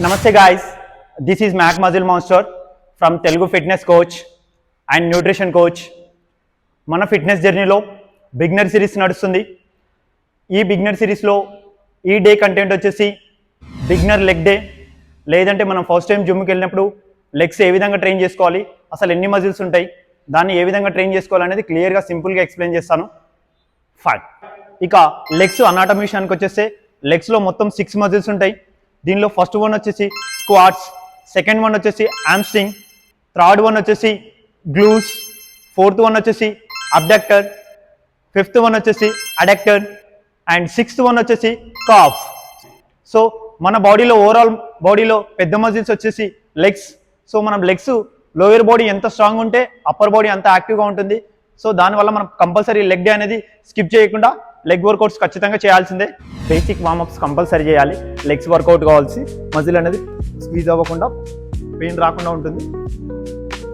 Namaste guys, this is Mac Muscle Monster from Telugu Fitness Coach and Nutrition Coach. మన fitness జర్నీలో beginner series నడుస్తుంది. ఈ beginner సిరీస్లో ఈ డే కంటెంట్ వచ్చేసి బిగినర్ లెగ్ డే, లేదంటే మనం ఫస్ట్ టైం జిమ్కి వెళ్ళినప్పుడు లెగ్స్ ఏ విధంగా ట్రైన్ చేసుకోవాలి, అసలు ఎన్ని మజిల్స్ ఉంటాయి, దాన్ని ఏ విధంగా ట్రైన్ చేసుకోవాలనేది క్లియర్గా సింపుల్గా ఎక్స్ప్లెయిన్ చేస్తాను. ఫైన్. ఇక లెగ్స్ అనాటమీ విషయానికి వచ్చేస్తే లెగ్స్లో మొత్తం 6 మజిల్స్ ఉంటాయి. దీనిలో ఫస్ట్ వన్ వచ్చేసి స్క్వాట్స్, సెకండ్ వన్ వచ్చేసి హామ్స్ట్రింగ్, థర్డ్ వన్ వచ్చేసి గ్లూస్, ఫోర్త్ వన్ వచ్చేసి అబ్డక్టర్, ఫిఫ్త్ వన్ వచ్చేసి అడక్టర్ అండ్ సిక్స్త్ వన్ వచ్చేసి కాఫ్. సో మన బాడీలో ఓవరాల్ బాడీలో పెద్ద మజిల్స్ వచ్చేసి లెగ్స్. సో మనం లెగ్స్ లోయర్ బాడీ ఎంత స్ట్రాంగ్ ఉంటే అప్పర్ బాడీ అంత యాక్టివ్గా ఉంటుంది. సో దానివల్ల మనం కంపల్సరీ లెగ్ డే అనేది స్కిప్ చేయకుండా లెగ్ వర్కౌట్స్ ఖచ్చితంగా చేయాల్సిందే. బేసిక్ వార్మప్స్ కంపల్సరీ చేయాలి. లెగ్స్ వర్కౌట్ కావాల్సి మజిల్ అనేది స్క్వీజ్ అవ్వకుండా పెయిన్ రాకుండా ఉంటుంది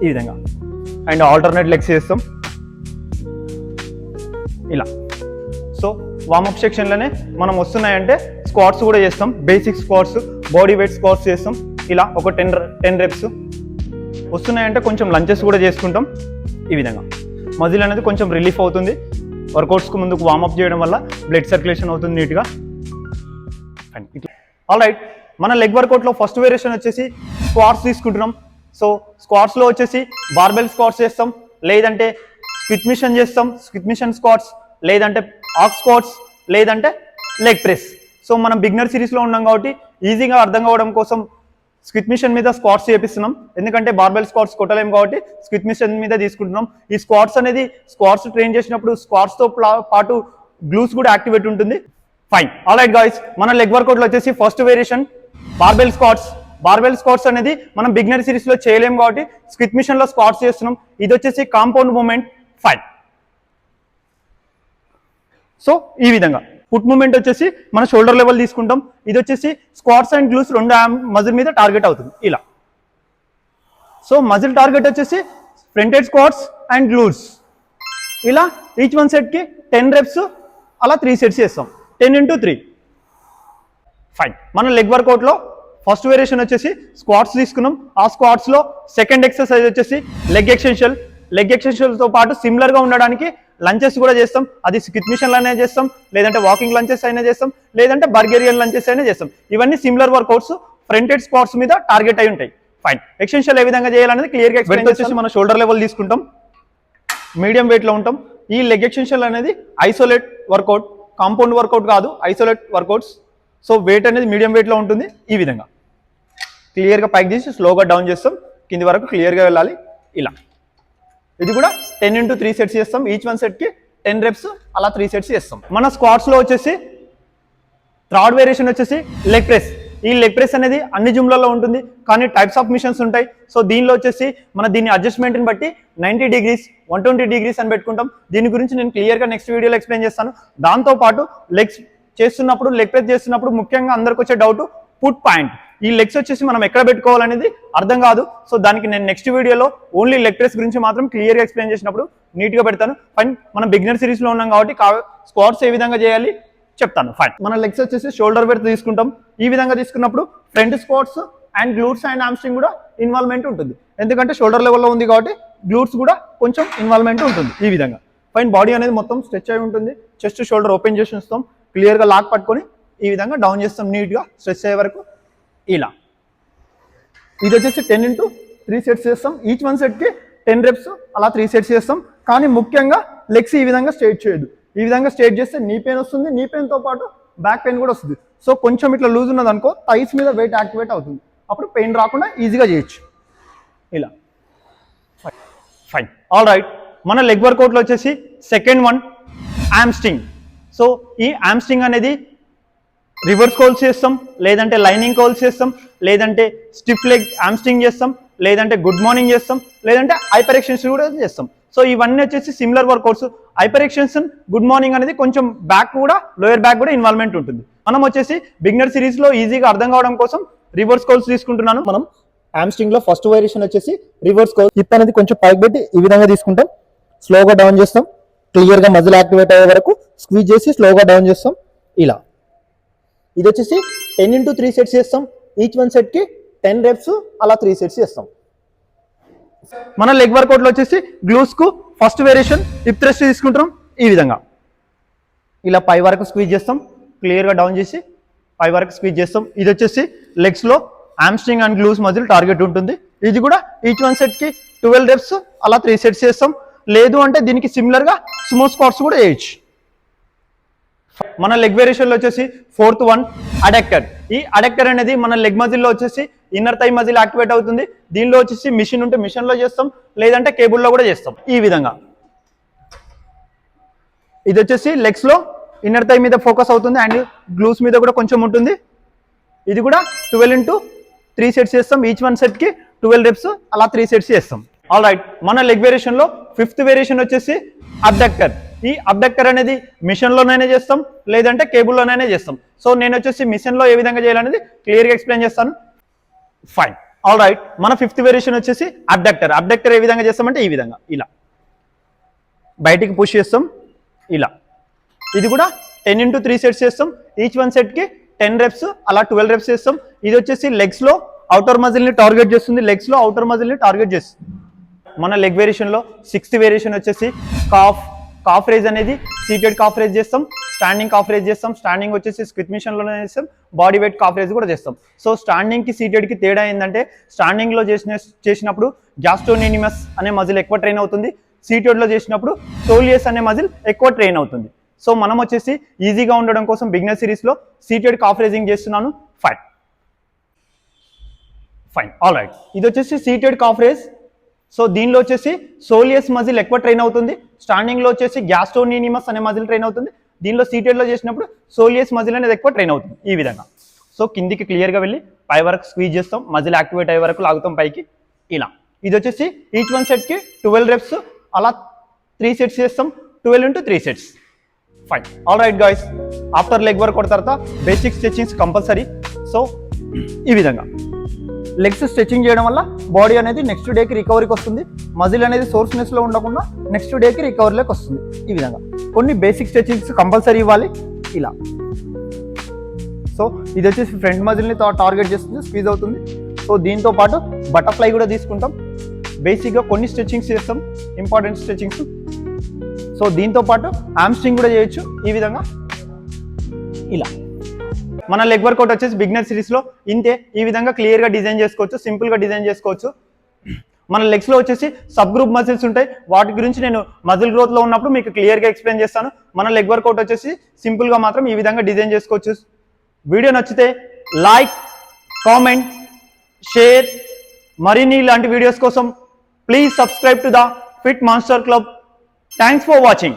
ఈ విధంగా. అండ్ ఆల్టర్నేట్ లెగ్స్ చేస్తాం ఇలా. సో వార్మప్ సెక్షన్లోనే మనం వస్తున్నాయంటే స్క్వాట్స్ కూడా చేస్తాం. Basic squats, body weight squats చేస్తాం ఇలా ఒక 10 రెప్స్. వస్తున్నాయంటే కొంచెం లంచెస్ కూడా చేసుకుంటాం ఈ విధంగా. మజిల్ అనేది కొంచెం రిలీఫ్ అవుతుంది. వర్కౌట్స్కి ముందుకు వార్మప్ చేయడం వల్ల బ్లడ్ సర్క్యులేషన్ అవుతుంది నీట్గా. ఆల్ రైట్, మన లెగ్ వర్కౌట్లో ఫస్ట్ వేరియేషన్ వచ్చేసి స్క్వాట్స్ తీసుకుంటున్నాం. సో స్క్వాట్స్లో వచ్చేసి బార్బెల్ స్క్వాట్స్ చేస్తాం, లేదంటే స్క్విట్ మిషన్ చేస్తాం, స్క్విట్ మిషన్ స్క్వాట్స్, లేదంటే ఆక్ స్క్వాట్స్, లేదంటే లెగ్ ప్రెస్. సో మనం బిగినర్ సిరీస్లో ఉన్నాం కాబట్టి ఈజీగా అర్థం కావడం కోసం స్క్విట్ మిషన్ మీద స్క్వాట్స్ చేపిస్తున్నాం. ఎందుకంటే బార్బెల్ స్క్వాట్స్ కొట్టలేం కాబట్టి స్క్విట్ మిషన్ మీద తీసుకుంటున్నాం. ఈ స్క్వాట్స్ అనేది స్క్వాట్స్ ట్రైన్ చేసినప్పుడు స్క్వాట్స్తో పాటు గ్లూస్ కూడా యాక్టివేట్ ఉంటుంది. ఫైన్. ఆల్ రైట్ గాయ్స్, మన లెగ్ వర్కౌట్లో వచ్చేసి first variation barbell squats. Barbell squats అనేది మనం బిగినర్ సిరీస్లో చేయలేం కాబట్టి స్క్విట్ మిషన్లో స్క్వాట్స్ చేస్తున్నాం. ఇది వచ్చేసి కాంపౌండ్ మూమెంట్. ఫైన్. సో ఈ విధంగా ఫుట్ మూమెంట్ వచ్చేసి మన షోల్డర్ లెవెల్ తీసుకుంటాం. ఇది వచ్చేసి స్క్వాట్స్ అండ్ గ్లూస్ రెండు మజిల్ మీద టార్గెట్ అవుతుంది ఇలా. సో మజిల్ టార్గెట్ వచ్చేసి ఫ్రంటెడ్ స్క్వాట్స్ అండ్ గ్లూస్ ఇలా. ఈచ్ వన్ సెట్కి 10 రెప్స్ అలా 3 సెట్స్ చేస్తాం. 10 into 3. ఫైన్. మన లెగ్ వర్కౌట్లో ఫస్ట్ వేరియేషన్ వచ్చేసి స్క్వాట్స్ తీసుకున్నాం. ఆ స్క్వాట్స్లో సెకండ్ ఎక్సర్సైజ్ వచ్చేసి లెగ్ ఎక్స్టెన్షన్. లెగ్ ఎక్స్టెన్షన్తో పాటు సిమిలర్గా ఉండడానికి లంచెస్ కూడా చేస్తాం. అది స్క్విట్ మిషన్లోనే చేస్తాం, లేదంటే వాకింగ్ లంచెస్ అయినా చేస్తాం, లేదంటే బర్గేరియన్ లంచెస్ అయినా చేస్తాం. ఇవన్నీ సిమిలర్ వర్కౌట్స్ ఫ్రంటెడ్ స్క్వాట్స్ మీద టార్గెట్ అయి ఉంటాయి. ఫైన్. ఎక్స్టెన్షన్ ఏ విధంగా చేయాలనేది క్లియర్గా ఎక్స్ప్లెయిన్ వచ్చేసి మన షోల్డర్ లెవెల్ తీసుకుంటాం, మీడియం వెయిట్లో ఉంటాం. ఈ లెగ్ ఎక్స్టెన్షన్ అనేది ఐసోలేట్ వర్కౌట్, కాంపౌండ్ వర్కౌట్ కాదు, ఐసోలేట్ వర్కౌట్స్. సో వెయిట్ అనేది మీడియం వెయిట్లో ఉంటుంది ఈ విధంగా. క్లియర్గా పైకి తీసి స్లోగా డౌన్ చేస్తాం, కింది వరకు క్లియర్గా వెళ్ళాలి ఇలా. ఇది కూడా 10 into 3 సెట్స్ చేస్తాం. ఈచ్ వన్ సెట్కి 10 రెప్స్ అలా 3 సెట్స్ చేస్తాం. మన స్క్వాట్స్లో వచ్చేసి థర్డ్ వేరియేషన్ వచ్చేసి లెగ్ ప్రెస్. ఈ లెగ్ ప్రెస్ అనేది అన్ని జిమ్లలో ఉంటుంది, కానీ టైప్స్ ఆఫ్ మిషన్స్ ఉంటాయి. సో దీనిలో వచ్చేసి దీని అడ్జస్ట్మెంట్ని బట్టి 90 degrees 120 degrees అని పెట్టుకుంటాం. దీని గురించి నేను క్లియర్గా నెక్స్ట్ వీడియోలో ఎక్స్ప్లెయిన్ చేస్తాను. దాంతోపాటు లెగ్స్ చేస్తున్నప్పుడు, లెగ్ ప్రెస్ చేస్తున్నప్పుడు ముఖ్యంగా అందరికి వచ్చే డౌట్ పుట్ పాయింట్. ఈ లెగ్స్ వచ్చేసి మనం ఎక్కడ పెట్టుకోవాలనేది అర్థం కాదు. సో దానికి నేను నెక్స్ట్ వీడియోలో ఓన్లీ లెగ్ ప్రెస్ గురించి మాత్రం క్లియర్గా ఎక్స్ప్లెయిన్ చేసినప్పుడు నీట్గా పెడతాను. ఫైన్. మనం బిగినర్ సిరీస్లో ఉన్నాం కాబట్టి స్క్వాట్స్ ఏ విధంగా చేయాలి చెప్తాను. ఫైన్. మన లెగ్స్ వచ్చేసి షోల్డర్ బెర్త్ తీసుకుంటాం. ఈ విధంగా తీసుకున్నప్పుడు front squats and glutes and hamstring కూడా ఇన్వాల్వ్మెంట్ ఉంటుంది. ఎందుకంటే షోల్డర్ లెవెల్లో ఉంది కాబట్టి గ్లూట్స్ కూడా కొంచెం ఇన్వాల్వ్మెంట్ ఉంటుంది ఈ విధంగా. ఫైన్. బాడీ అనేది మొత్తం స్ట్రెచ్ అయి ఉంటుంది. చెస్ట్ షోల్డర్ ఓపెన్ చేసి ఉంచుతాం. క్లియర్గా లాక్ పట్టుకొని ఈ విధంగా డౌన్ చేస్తాం నీట్గా స్ట్రెచ్ అయ్యే వరకు ఇలా. ఇది వచ్చేసి 10 into 3 సెట్స్ చేస్తాం. ఈచ్ వన్ సెట్కి 10 రెప్స్ అలా 3 సెట్స్ చేస్తాం. కానీ ముఖ్యంగా లెగ్స్ ఈ విధంగా స్ట్రైట్ చేయదు. ఈ విధంగా స్ట్రైట్ చేస్తే నీ పెయిన్ వస్తుంది, నీ పెయిన్తో పాటు బ్యాక్ పెయిన్ కూడా వస్తుంది. సో కొంచెం ఇట్లా లూజ్ ఉన్నది అనుకో, థైస్ మీద వెయిట్ యాక్టివేట్ అవుతుంది. అప్పుడు పెయిన్ రాకుండా ఈజీగా చేయొచ్చు ఇలా. ఫైన్. ఆల్ రైట్, మన లెగ్ వర్కౌట్లో వచ్చేసి సెకండ్ వన్ హామ్స్ట్రింగ్. సో ఈ హామ్స్ట్రింగ్ అనేది రివర్స్ కౌల్స్ చేస్తాం, లేదంటే లైనింగ్ కౌల్స్ చేస్తాం, లేదంటే స్టిఫ్ లెగ్ హామ్స్ట్రింగ్ చేస్తాం, లేదంటే గుడ్ మార్నింగ్ చేస్తాం, లేదంటే హైపర్ ఎక్స్టెన్షన్ కూడా చేస్తాం. సో ఇవన్నీ వచ్చేసి similar workouts. Hyper extension, good morning అనేది కొంచెం బ్యాక్ కూడా, లోయర్ బ్యాక్ కూడా ఇన్వాల్వ్మెంట్ ఉంటుంది. మనం వచ్చేసి బిగినర్ సిరీస్లో ఈజీగా అర్థం కావడం కోసం రివర్స్ కౌల్స్ తీసుకుంటున్నాను. మనం హామ్స్ట్రింగ్లో ఫస్ట్ వేరియేషన్ వచ్చేసి రివర్స్ కౌల్. హిప్ అనేది కొంచెం పైకి పెట్టి ఈ విధంగా తీసుకుంటాం, స్లోగా డౌన్ చేస్తాం. క్లియర్గా మజిల్ యాక్టివేట్ అయ్యే వరకు స్క్వీజ్ చేసి స్లోగా డౌన్ చేస్తాం ఇలా. ఇది వచ్చేసి 10 into 3 సెట్స్ చేస్తాం. ఈచ్ వన్ సెట్కి 10 reps అలా 3 sets చేస్తాం. మన లెగ్ వర్కౌట్లో వచ్చేసి గ్లూస్కు ఫస్ట్ వేరియేషన్ హిప్ థ్రస్ట్ తీసుకుంటాం. ఈ విధంగా ఇలా పై వరకు స్క్వీజ్ చేస్తాం, క్లియర్గా డౌన్ చేసి పై వరకు స్క్వీజ్ చేస్తాం. ఇది వచ్చేసి లెగ్స్లో hamstring and glutes muscle target ఉంటుంది. ఇది కూడా ఈచ్ వన్ సెట్కి 12 reps అలా 3 sets చేస్తాం. లేదు అంటే దీనికి సిమిలర్గా సుమో స్క్వాట్స్ కూడా చేయొచ్చు. మన లెగ్ వేరియేషన్లో వచ్చేసి 4th వన్ అడక్టర్. ఈ అడక్టర్ అనేది మన లెగ్ మజిల్లో వచ్చేసి ఇన్నర్ థై మజిల్ యాక్టివేట్ అవుతుంది. దీనిలో వచ్చేసి మిషన్ ఉంటే మిషన్లో చేస్తాం, లేదంటే కేబుల్లో కూడా చేస్తాం. ఈ విధంగా ఇది వచ్చేసి లెగ్స్లో ఇన్నర్ థై మీద ఫోకస్ అవుతుంది అండ్ గ్లూస్ మీద కూడా కొంచెం ఉంటుంది. ఇది కూడా 12 into 3 sets చేస్తాం. ఈచ్ వన్ సెట్కి 12 reps అలా 3 sets చేస్తాం. ఆల్ రైట్, మన లెగ్ వేరియేషన్లో 5th వేరియేషన్ వచ్చేసి అబ్డక్టర్. ఈ అబ్డక్టర్ అనేది మిషన్లోనైనా చేస్తాం, లేదంటే కేబుల్లోనైనా చేస్తాం. సో నేను వచ్చేసి మిషన్లో ఏ విధంగా చేయాలనేది క్లియర్గా ఎక్స్ప్లెయిన్ చేస్తాను. Fine, all right. మన 5th వేరియేషన్ వచ్చేసి అబ్డక్టర్. అబ్డక్టర్ ఏ విధంగా చేస్తామంటే ఈ విధంగా ఇలా బయటికి పుష్ చేస్తాం ఇలా. ఇది కూడా 10 into 3 sets చేస్తాం. ఈచ్ వన్ సెట్కి 10 reps అలా 12 reps చేస్తాం. ఇది వచ్చేసి లెగ్స్లో అవుటర్ మజిల్ని టార్గెట్ చేస్తుంది, లెగ్స్లో అవుటర్ మజిల్ని టార్గెట్ చేస్తుంది. మన లెగ్ వేరియేషన్లో 6th వేరియేషన్ వచ్చేసి కాఫ్ రేజ్ అనేది సీటెడ్ కాఫ్ రేజ్ చేస్తాం, స్టాండింగ్ కాఫ్ రేజ్ చేస్తాం. స్టాండింగ్ వచ్చేసి స్క్విట్ మిషన్లోనే చేస్తాం, బాడీ వెయిట్ కాఫ్ రేజ్ కూడా చేస్తాం. సో స్టాండింగ్కి సీటెడ్కి తేడా ఏంటంటే స్టాండింగ్లో చేసినప్పుడు గ్యాస్ట్రోనిమియస్ అనే మజిల్ ఎక్కువ ట్రైన్ అవుతుంది, సీటెడ్లో చేసినప్పుడు సోలియస్ అనే మజిల్ ఎక్కువ ట్రైన్ అవుతుంది. సో మనం వచ్చేసి ఈజీగా ఉండడం కోసం బిగినర్ సిరీస్లో సీటెడ్ కాఫ్ రేజింగ్ చేస్తున్నాను. Fine, all right. ఇది వచ్చేసి సీటెడ్ కాఫ్ రేజ్. సో దీనిలో వచ్చేసి సోలియస్ మజిల్ ఎక్కువ ట్రైన్ అవుతుంది, స్టాండింగ్లో వచ్చేసి గ్యాస్ట్రోనిమియస్ అనే మజిల్ ట్రైన్ అవుతుంది. దీనిలో సీటెడ్లో చేసినప్పుడు సోలియస్ మజిల్ అనేది ఎక్కువ ట్రైన్ అవుతుంది. ఈ విధంగా సో కిందికి క్లియర్గా వెళ్ళి పై వరకు స్క్వీజ్ చేస్తాం, మజిల్ యాక్టివేట్ అయ్యే వరకు లాగుతాం పైకి ఇలా. ఇది వచ్చేసి ఈచ్ వన్ సెట్కి 12 reps అలా 3 sets చేస్తాం, 12 into 3 sets. Fine, all right guys. After leg work తర్వాత బేసిక్ స్ట్రెచింగ్స్ కంపల్సరీ. సో ఈ విధంగా లెగ్స్ స్ట్రెచింగ్ చేయడం వల్ల బాడీ అనేది నెక్స్ట్ డేకి రికవరీకి వస్తుంది, మజిల్ అనేది సోర్స్నెస్లో ఉండకుండా నెక్స్ట్ డేకి రికవరీలోకి వస్తుంది. ఈ విధంగా కొన్ని బేసిక్ స్ట్రెచింగ్స్ కంపల్సరీ ఇవ్వాలి ఇలా. సో ఇది వచ్చేసి ఫ్రంట్ మజిల్ని టార్గెట్ చేస్తుంది, స్క్వీజ్ అవుతుంది. సో దీంతో పాటు బటర్ఫ్లై కూడా తీసుకుంటాం. బేసిక్గా కొన్ని స్ట్రెచింగ్స్ చేస్తాం, ఇంపార్టెంట్ స్ట్రెచింగ్స్. సో దీంతో పాటు హామ్స్ట్రింగ్ కూడా చేయొచ్చు ఈ విధంగా ఇలా. మన లెగ్ వర్కౌట్ వచ్చేసి బిగినర్ సిరీస్లో ఇంతే. ఈ విధంగా క్లియర్గా డిజైన్ చేసుకోవచ్చు, సింపుల్గా డిజైన్ చేసుకోవచ్చు. మన లెగ్స్లో వచ్చేసి సబ్ గ్రూప్ మజిల్స్ ఉంటాయి, వాటి గురించి నేను మజిల్ గ్రోత్లో ఉన్నప్పుడు మీకు క్లియర్గా ఎక్స్ప్లెయిన్ చేస్తాను. మన లెగ్ వర్కౌట్ వచ్చేసి సింపుల్గా మాత్రం ఈ విధంగా డిజైన్ చేసుకోవచ్చు. వీడియో నచ్చితే లైక్, కామెంట్, షేర్. మరిన్ని ఇలాంటి వీడియోస్ కోసం please subscribe to the fit monster club. Thanks for watching.